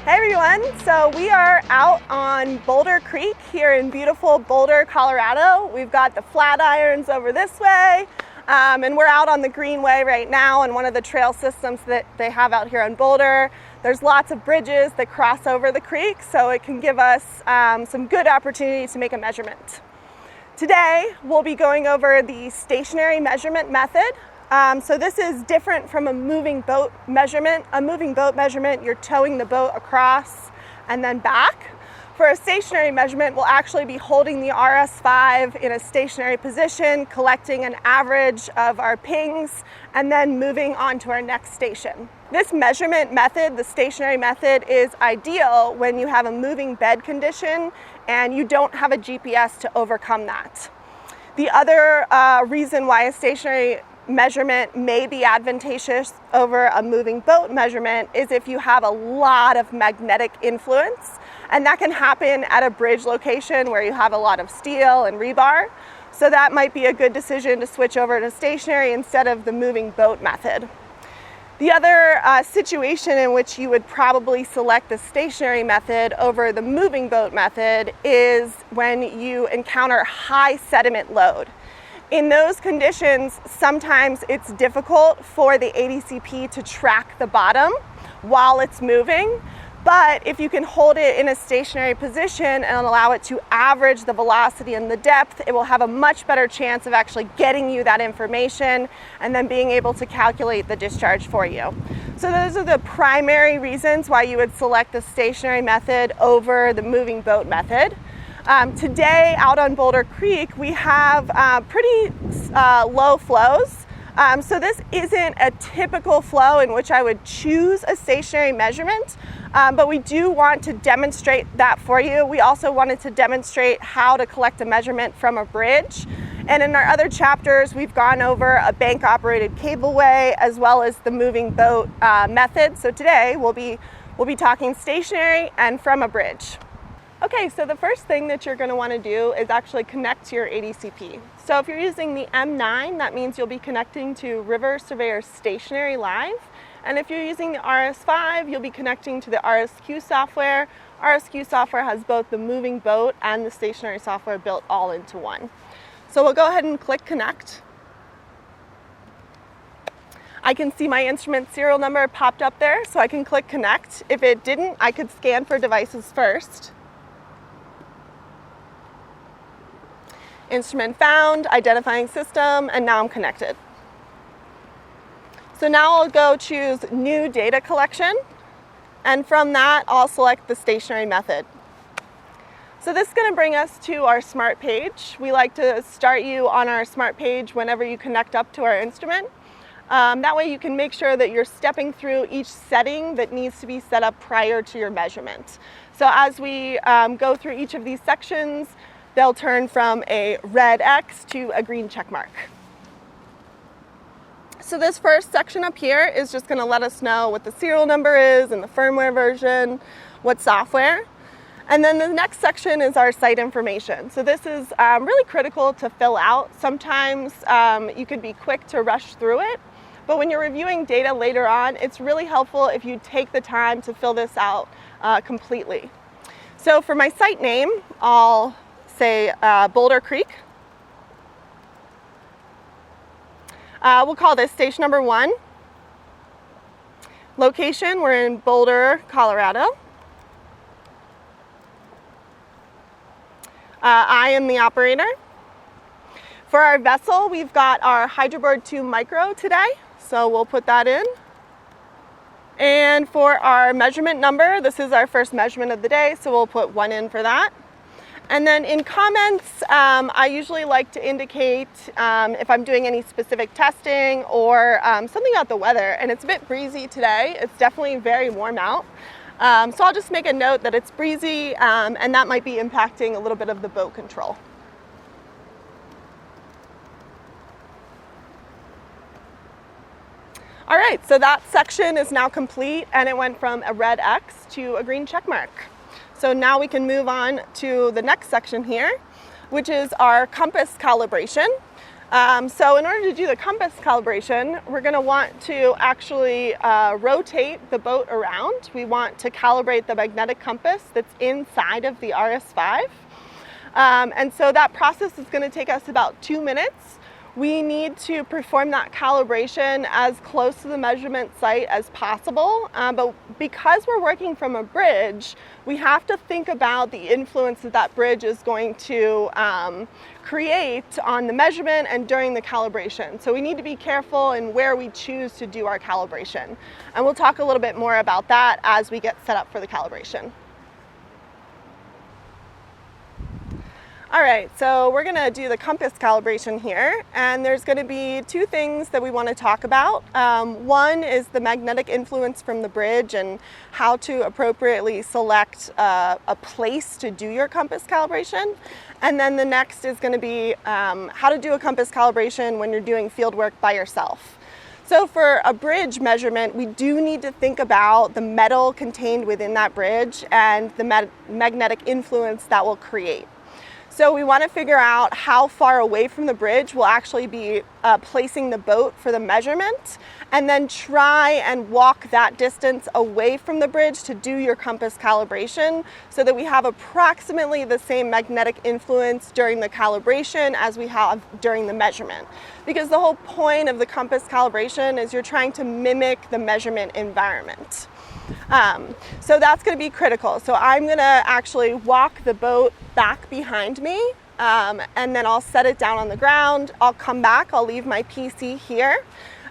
Hey everyone, so we are out on Boulder Creek here in beautiful Boulder, Colorado. We've got the Flatirons over this way, and we're out on the Greenway right now in one of the trail systems that they have out here on Boulder. There's lots of bridges that cross over the creek, so it can give us some good opportunity to make a measurement. Today, we'll be going over the stationary measurement method. So this is different from a moving boat measurement. A moving boat measurement, you're towing the boat across and then back. For a stationary measurement, we'll actually be holding the RS5 in a stationary position, collecting an average of our pings, and then moving on to our next station. This measurement method, the stationary method, is ideal when you have a moving bed condition and you don't have a GPS to overcome that. The other reason why a stationary measurement may be advantageous over a moving boat measurement is if you have a lot of magnetic influence, and that can happen at a bridge location where you have a lot of steel and rebar. So that might be a good decision to switch over to stationary instead of the moving boat method. The other situation in which you would probably select the stationary method over the moving boat method is when you encounter high sediment load. In those conditions, sometimes it's difficult for the ADCP to track the bottom while it's moving, but if you can hold it in a stationary position and allow it to average the velocity and the depth, it will have a much better chance of actually getting you that information and then being able to calculate the discharge for you. So those are the primary reasons why you would select the stationary method over the moving boat method. Today out on Boulder Creek, we have pretty low flows. So this isn't a typical flow in which I would choose a stationary measurement, but we do want to demonstrate that for you. We also wanted to demonstrate how to collect a measurement from a bridge. And in our other chapters, we've gone over a bank-operated cableway as well as the moving boat method. So today we'll be talking stationary and from a bridge. Okay, so the first thing that you're going to want to do is actually connect to your ADCP. So if you're using the M9, that means you'll be connecting to River Surveyor Stationary Live. And if you're using the RS5, you'll be connecting to the RSQ software. RSQ software has both the moving boat and the stationary software built all into one. So we'll go ahead and click connect. I can see my instrument serial number popped up there, so I can click connect. If it didn't, I could scan for devices first. Instrument found, identifying system, and now I'm connected. So now I'll go choose new data collection, and from that I'll select the stationary method. So this is going to bring us to our smart page. We like to start you on our smart page whenever you connect up to our instrument. That way you can make sure that you're stepping through each setting that needs to be set up prior to your measurement. So as we go through each of these sections, they'll turn from a red X to a green check mark. So this first section up here is just going to let us know what the serial number is and the firmware version, what software. And then the next section is our site information. So this is really critical to fill out. Sometimes you could be quick to rush through it, but when you're reviewing data later on, it's really helpful if you take the time to fill this out completely. So for my site name, I'll say Boulder Creek. We'll call this station number 1. Location, we're in Boulder, Colorado. I am the operator. For our vessel, we've got our Hydroboard 2 Micro today, so we'll put that in. And for our measurement number, this is our first measurement of the day, so we'll put 1 in for that. And then in comments, I usually like to indicate if I'm doing any specific testing or something about the weather. And it's a bit breezy today. It's definitely very warm out. So I'll just make a note that it's breezy and that might be impacting a little bit of the boat control. All right, so that section is now complete and it went from a red X to a green check mark. So now we can move on to the next section here, which is our compass calibration. So in order to do the compass calibration, we're going to want to actually rotate the boat around. We want to calibrate the magnetic compass that's inside of the RS5. And so that process is going to take us about 2 minutes. We need to perform that calibration as close to the measurement site as possible, but because we're working from a bridge, we have to think about the influence that that bridge is going to create on the measurement and during the calibration. So we need to be careful in where we choose to do our calibration. And we'll talk a little bit more about that as we get set up for the calibration. All right, so we're going to do the compass calibration here, and there's going to be 2 things that we want to talk about. One is the magnetic influence from the bridge and how to appropriately select a place to do your compass calibration. And then the next is going to be how to do a compass calibration when you're doing field work by yourself. So for a bridge measurement, we do need to think about the metal contained within that bridge and the magnetic influence that will create. So we want to figure out how far away from the bridge we'll actually be placing the boat for the measurement, and then try and walk that distance away from the bridge to do your compass calibration so that we have approximately the same magnetic influence during the calibration as we have during the measurement. Because the whole point of the compass calibration is you're trying to mimic the measurement environment. So that's going to be critical. So I'm going to actually walk the boat back behind me, and then I'll set it down on the ground. I'll come back, I'll leave my PC here,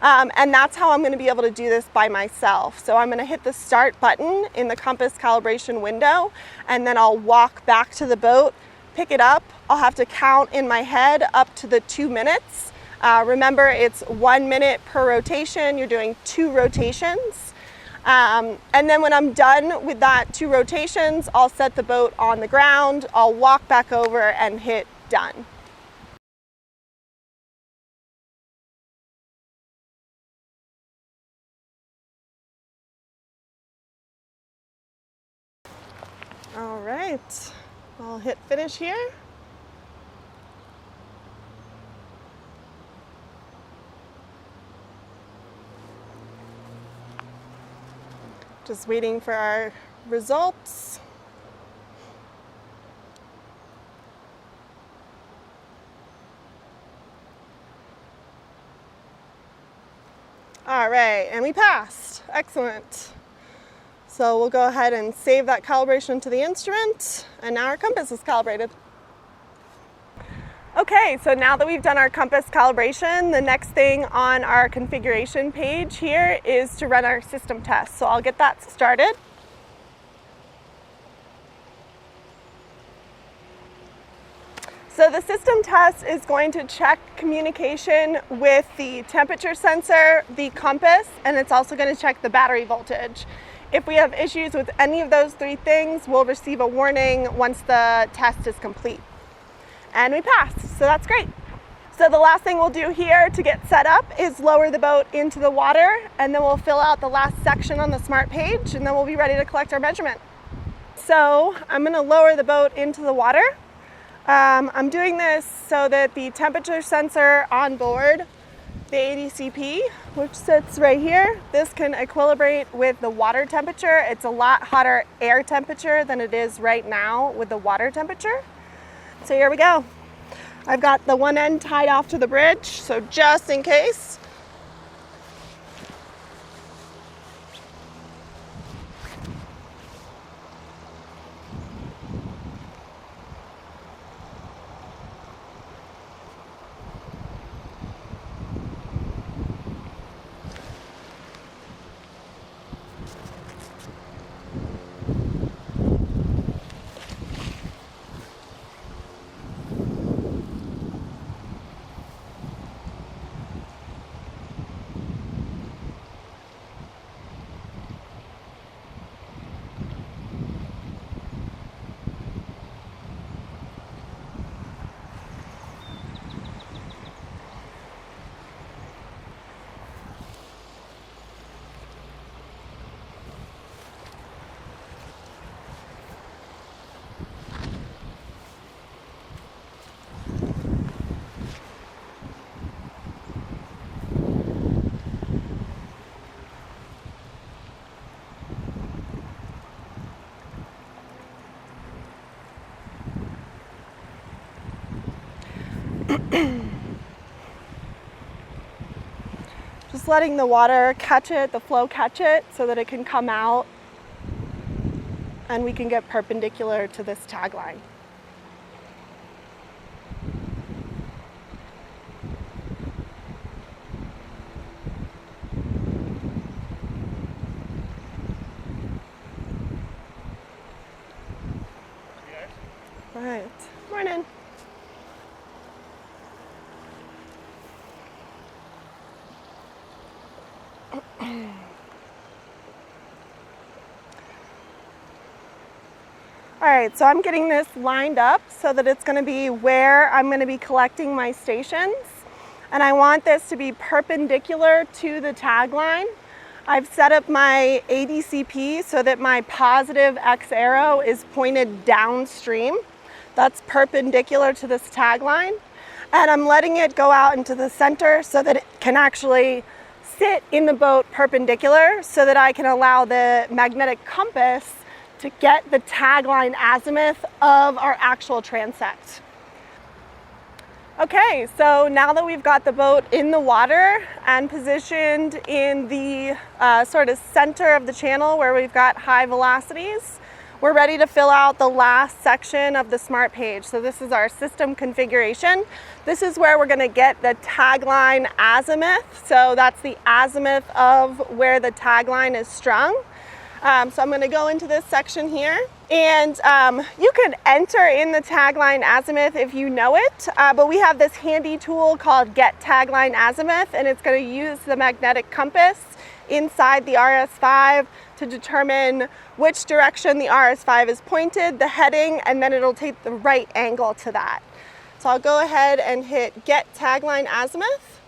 and that's how I'm going to be able to do this by myself. So I'm going to hit the start button in the compass calibration window, and then I'll walk back to the boat, pick it up. I'll have to count in my head up to the 2 minutes. Remember, it's 1 minute per rotation. You're doing 2 rotations. And then when I'm done with that 2 rotations, I'll set the boat on the ground, I'll walk back over and hit done. All right, I'll hit finish here. Just waiting for our results. All right, and we passed. Excellent. So we'll go ahead and save that calibration to the instrument, and now our compass is calibrated. Okay, so now that we've done our compass calibration, the next thing on our configuration page here is to run our system test. So I'll get that started. So the system test is going to check communication with the temperature sensor, the compass, and it's also going to check the battery voltage. If we have issues with any of those 3 things, we'll receive a warning once the test is complete. And we passed, so that's great. So the last thing we'll do here to get set up is lower the boat into the water, and then we'll fill out the last section on the smart page, and then we'll be ready to collect our measurement. So I'm going to lower the boat into the water. I'm doing this so that the temperature sensor on board, the ADCP, which sits right here, this can equilibrate with the water temperature. It's a lot hotter air temperature than it is right now with the water temperature. So here we go. I've got the one end tied off to the bridge, so just in case. Just letting the water catch it, the flow catch it, so that it can come out and we can get perpendicular to this tagline. All right, morning. All right, so I'm getting this lined up so that it's going to be where I'm going to be collecting my stations. And I want this to be perpendicular to the tagline. I've set up my ADCP so that my positive X arrow is pointed downstream. That's perpendicular to this tagline. And I'm letting it go out into the center so that it can actually sit in the boat perpendicular, so that I can allow the magnetic compass to get the tagline azimuth of our actual transect. Okay, so now that we've got the boat in the water and positioned in the sort of center of the channel where we've got high velocities, we're ready to fill out the last section of the smart page. So this is our system configuration. This is where we're going to get the tagline azimuth. So that's the azimuth of where the tagline is strung. So I'm going to go into this section here, and you can enter in the tagline azimuth if you know it, but we have this handy tool called Get Tagline Azimuth, and it's going to use the magnetic compass inside the RS5 to determine which direction the RS5 is pointed, the heading, and then it'll take the right angle to that. So I'll go ahead and hit Get Tagline Azimuth.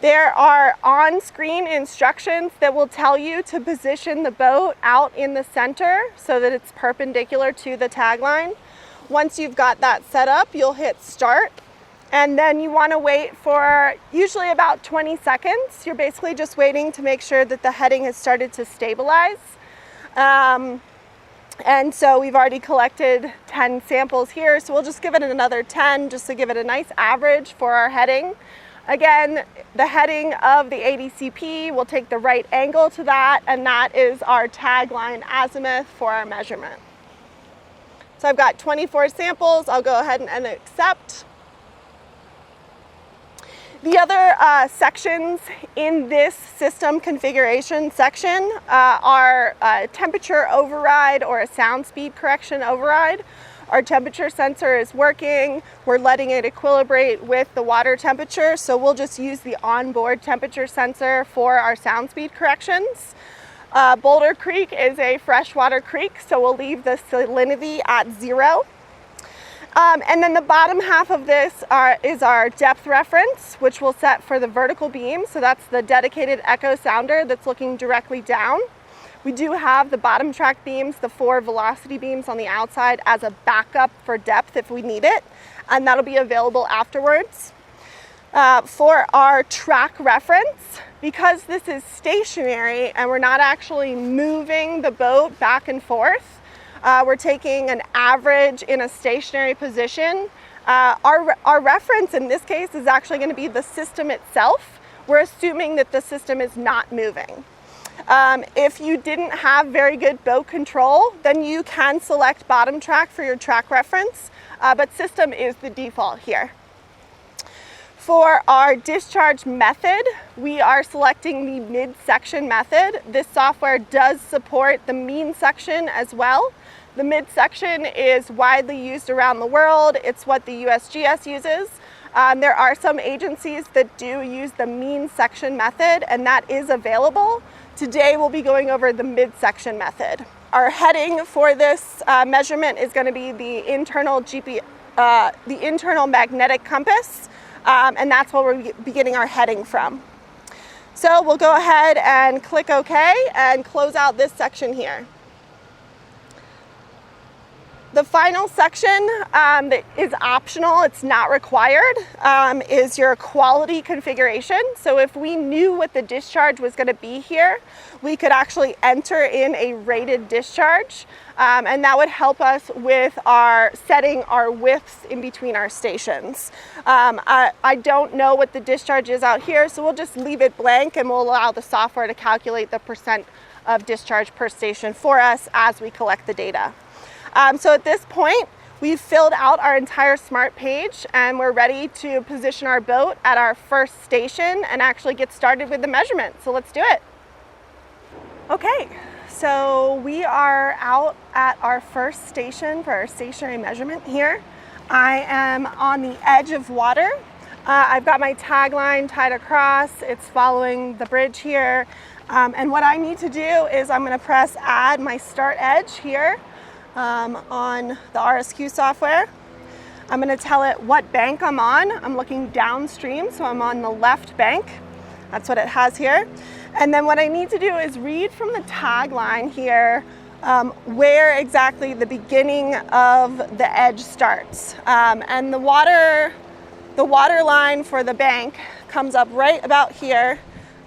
There are on-screen instructions that will tell you to position the boat out in the center so that it's perpendicular to the tagline. Once you've got that set up, you'll hit Start, and then you want to wait for usually about 20 seconds. You're basically just waiting to make sure that the heading has started to stabilize. And so we've already collected 10 samples here, so we'll just give it another 10 just to give it a nice average for our heading. Again, the heading of the ADCP will take the right angle to that, and that is our tagline azimuth for our measurement. So I've got 24 samples. I'll go ahead and accept. The other sections in this system configuration section are a temperature override or a sound speed correction override. Our temperature sensor is working. We're letting it equilibrate with the water temperature, so we'll just use the onboard temperature sensor for our sound speed corrections. Boulder Creek is a freshwater creek, so we'll leave the salinity at 0. And then the bottom half of this is our depth reference, which we'll set for the vertical beam. So that's the dedicated echo sounder that's looking directly down. We do have the bottom track beams, the 4 velocity beams on the outside, as a backup for depth if we need it, and that'll be available afterwards. For our track reference, because this is stationary and we're not actually moving the boat back and forth, we're taking an average in a stationary position. Our reference in this case is actually going to be the system itself. We're assuming that the system is not moving. If you didn't have very good boat control, then you can select bottom track for your track reference, but system is the default here. For our discharge method, we are selecting the midsection method. This software does support the mean section as well. The midsection is widely used around the world. It's what the USGS uses. There are some agencies that do use the mean section method, and that is available. Today we'll be going over the midsection method. Our heading for this measurement is going to be the internal magnetic compass, and that's where we'll be getting our heading from. So we'll go ahead and click OK and close out this section here. the final section that is optional, it's not required, is your quality configuration. So if we knew what the discharge was going to be here, we could actually enter in a rated discharge, and that would help us with setting our widths in between our stations. I don't know what the discharge is out here, so we'll just leave it blank and we'll allow the software to calculate the percent of discharge per station for us as we collect the data. So at this point, we've filled out our entire smart page and we're ready to position our boat at our first station and actually get started with the measurement. So let's do it. Okay, so we are out at our first station for our stationary measurement here. I am on the edge of water. I've got my tagline tied across. It's following the bridge here. And what I need to do is I'm going to press add my start edge here. On the RSQ software. I'm going to tell it what bank I'm on. I'm looking downstream, so I'm on the left bank. That's what it has here. And then what I need to do is read from the tagline here where exactly the beginning of the edge starts. And the water line for the bank comes up right about here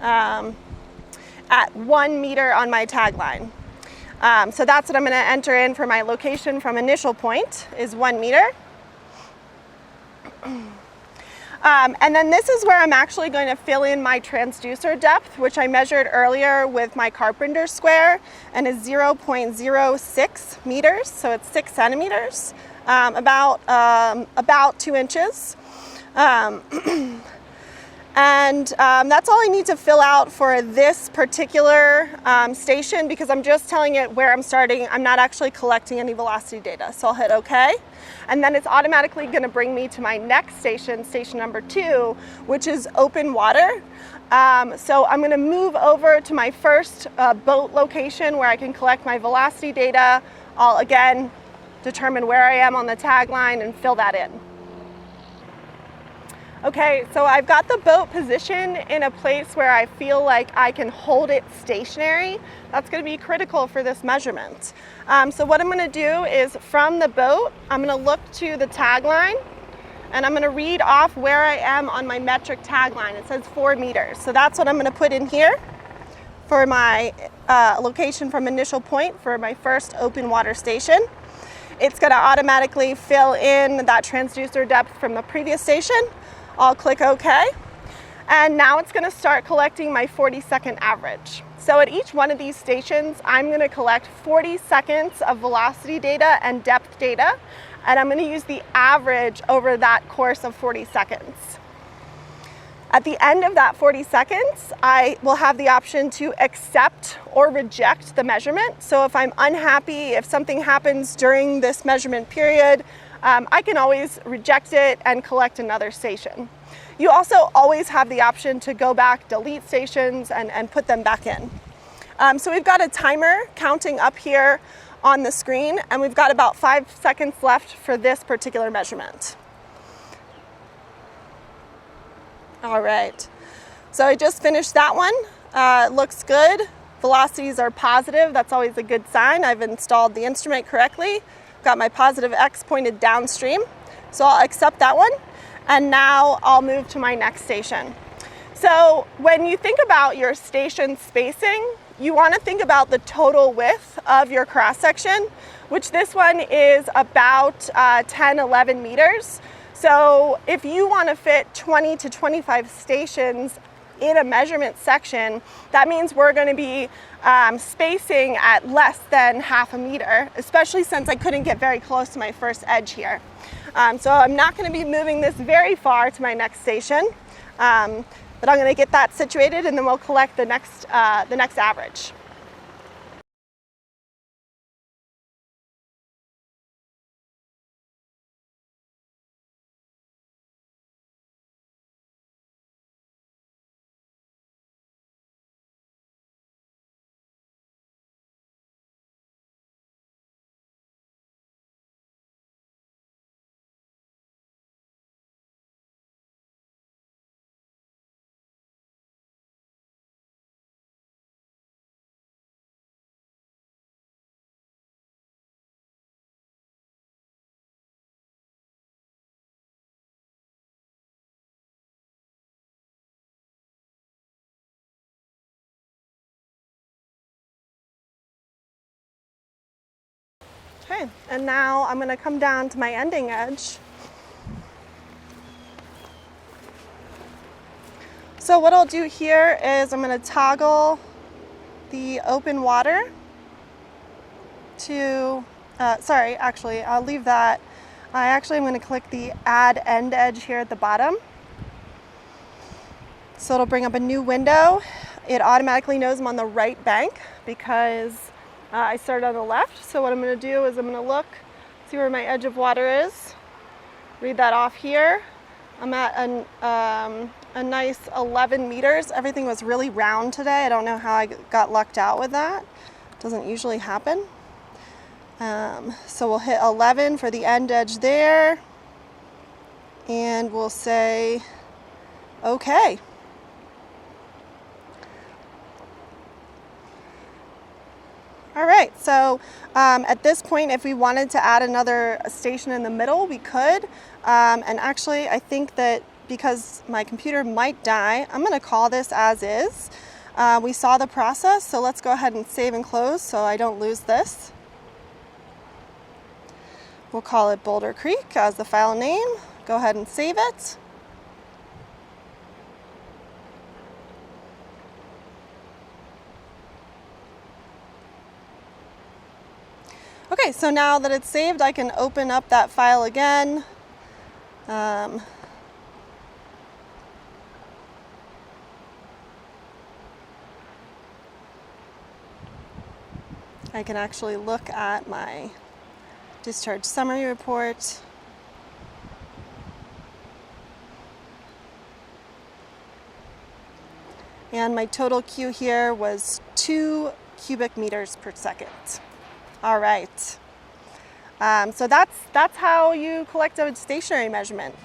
at 1 meter on my tagline. So that's what I'm going to enter in for my location from initial point is 1 meter. And then this is where I'm actually going to fill in my transducer depth, which I measured earlier with my carpenter square, and is 0.06 meters, so it's 6 centimeters, about 2 inches. And that's all I need to fill out for this particular station because I'm just telling it where I'm starting. I'm not actually collecting any velocity data. So I'll hit OK. And then it's automatically going to bring me to my next station, station number 2, which is open water. So I'm going to move over to my first boat location where I can collect my velocity data. I'll again determine where I am on the tagline and fill that in. Okay, so I've got the boat positioned in a place where I feel like I can hold it stationary. That's going to be critical for this measurement. So what I'm going to do is from the boat, I'm going to look to the tagline and I'm going to read off where I am on my metric tagline. It says 4 meters. So that's what I'm going to put in here for my location from initial point for my first open water station. It's going to automatically fill in that transducer depth from the previous station. I'll click OK, and now it's going to start collecting my 40-second average. So at each one of these stations, I'm going to collect 40 seconds of velocity data and depth data, and I'm going to use the average over that course of 40 seconds. At the end of that 40 seconds, I will have the option to accept or reject the measurement. So if I'm unhappy, if something happens during this measurement period, I can always reject it and collect another station. You also always have the option to go back, delete stations, and put them back in. So we've got a timer counting up here on the screen, and we've got about 5 seconds left for this particular measurement. All right, so I just finished that one. It looks good. Velocities are positive. That's always a good sign. I've installed the instrument correctly. Got my positive X pointed downstream. So I'll accept that one. And now I'll move to my next station. So when you think about your station spacing, you want to think about the total width of your cross section, which this one is about 10, 11 meters. So if you want to fit 20 to 25 stations in a measurement section, that means we're going to be spacing at less than half a meter, especially since I couldn't get very close to my first edge here. So I'm not going to be moving this very far to my next station, but I'm going to get that situated and then we'll collect the next average. Okay, and now I'm going to come down to my ending edge. So what I'll do here is I'm going to toggle the open water to, sorry, actually, I'll leave that. I actually am going to click the add end edge here at the bottom. So it'll bring up a new window. It automatically knows I'm on the right bank because I started on the left. So what I'm going to do is I'm going to look, see where my edge of water is, read that off here. I'm at a nice 11 meters. Everything was really round today. I don't know how I got lucked out with that. Doesn't usually happen. So we'll hit 11 for the end edge there. And we'll say, okay. All right, so at this point, if we wanted to add another station in the middle, we could. And actually, I think that because my computer might die, I'm gonna call this as is. We saw the process, so let's go ahead and save and close so I don't lose this. We'll call it Boulder Creek as the file name. Go ahead and save it. Okay, so now that it's saved, I can open up that file again. I can actually look at my discharge summary report. And my total Q here was 2 cubic meters per second. All right. So that's how you collect a stationary measurement.